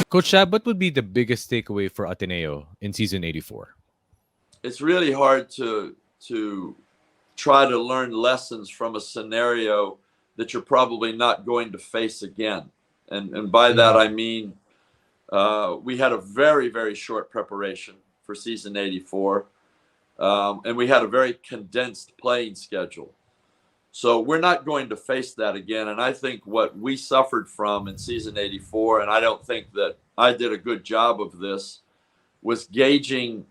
Coach Tab, what would be the biggest takeaway for Ateneo in season 84? It's really hard to try to learn lessons from a scenario that you're probably not going to face again. And by that, Mhm. I mean, we had a very, very short preparation for season 84. And we had a very condensed playing schedule. So we're not going to face that again. And I think what we suffered from in season 84, and I don't think that I did a good job of this, was gauging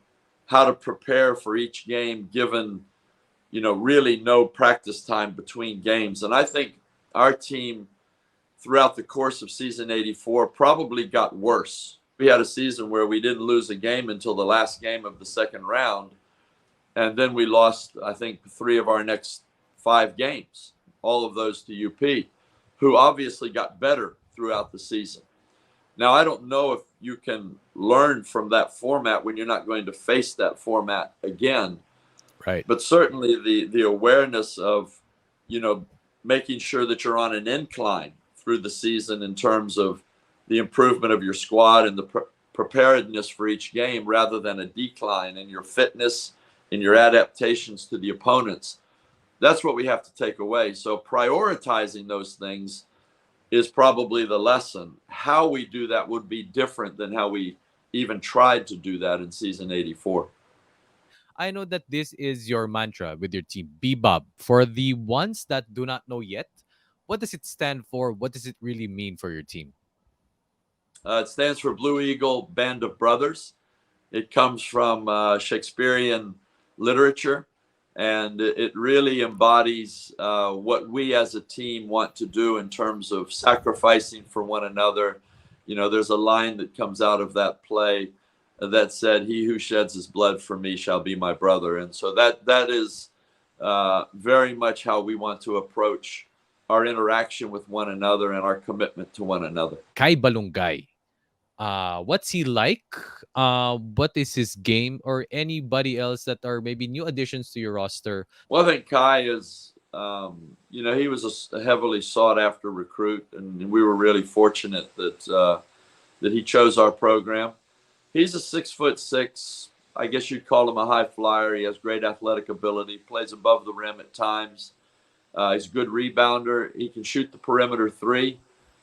how to prepare for each game given, really no practice time between games. And I think our team throughout the course of season 84 probably got worse. We had a season where we didn't lose a game until the last game of the second round. And then we lost, I think, 3 of our next 5 games, all of those to UP, who obviously got better throughout the season. Now, I don't know if you can learn from that format when you're not going to face that format again. Right. But certainly the awareness of, making sure that you're on an incline through the season in terms of the improvement of your squad and the preparedness for each game rather than a decline in your fitness and your adaptations to the opponents. That's what we have to take away. So prioritizing those things is probably the lesson. How we do that would be different than how we even tried to do that in season 84. I know that this is your mantra with your team, Bebop. For the ones that do not know yet, what does it stand for? What does it really mean for your team? It stands for Blue Eagle Band of Brothers. It comes from Shakespearean literature, and it really embodies what we as a team want to do in terms of sacrificing for one another. There's a line that comes out of that play that said, "He who sheds his blood for me shall be my brother." And so that is very much how we want to approach our interaction with one another and our commitment to one another. Kai Balungay. What's he like? What is his game, or anybody else that are maybe new additions to your roster? Well, I think Kai is, he was a heavily sought after recruit, and we were really fortunate that he chose our program. He's a 6'6". I guess you'd call him a high flyer. He has great athletic ability, plays above the rim at times. He's a good rebounder. He can shoot the perimeter 3.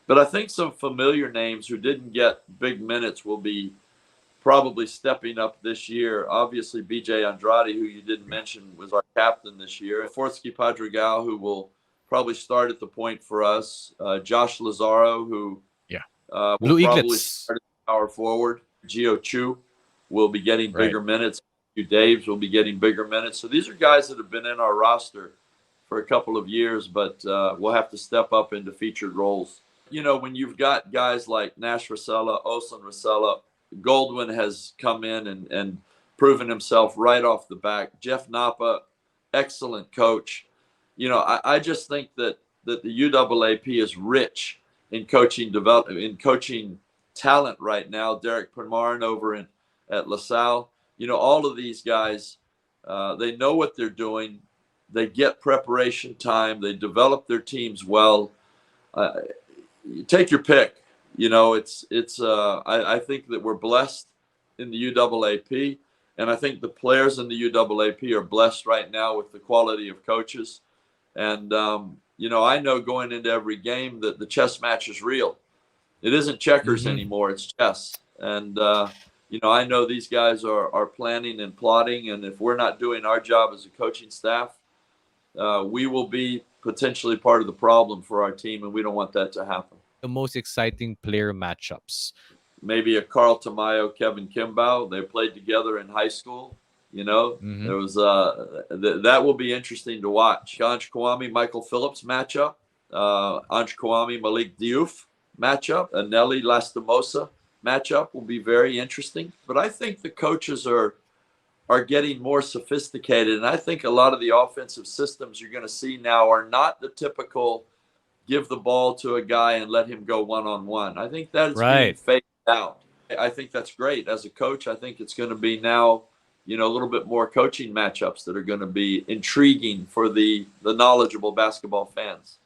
But I think some familiar names who didn't get big minutes will be probably stepping up this year. Obviously, BJ Andrade, who you didn't mention, was our captain this year. Fortsky Padrigal, who will probably start at the point for us. Josh Lazaro, who will Blue probably Eaglets. start at power forward. Gio Chu will be getting Right. bigger minutes. Daves will be getting bigger minutes. So these are guys that have been in our roster for a couple of years, but we'll have to step up into featured roles. When you've got guys like Nash Rosella, Oslin Rosella, Goldwyn has come in and proven himself right off the back. Jeff Napa, excellent coach. I just think that the UAAP is rich in coaching development, in coaching talent right now. Derek Permarn over at LaSalle. All of these guys, they know what they're doing. They get preparation time. They develop their teams well. You take your pick. I think that we're blessed in the UAAP, and I think the players in the UAAP are blessed right now with the quality of coaches. And I know going into every game that the chess match is real. It isn't checkers anymore; it's chess. And I know these guys are planning and plotting, and if we're not doing our job as a coaching staff, we will be potentially part of the problem for our team, and we don't want that to happen. The most exciting player matchups. Maybe a Carl Tamayo, Kevin Kimball. They played together in high school. There was that will be interesting to watch. Anj Kwame, Michael Phillips matchup. Anj Kwame, Malik Diouf matchup. A Nelly Lastimosa matchup will be very interesting. But I think the coaches are getting more sophisticated, and I think a lot of the offensive systems you're going to see now are not the typical give the ball to a guy and let him go one-on-one. I think that is being phased out. I think that's great. As a coach, I think it's going to be now, a little bit more coaching matchups that are going to be intriguing for the knowledgeable basketball fans.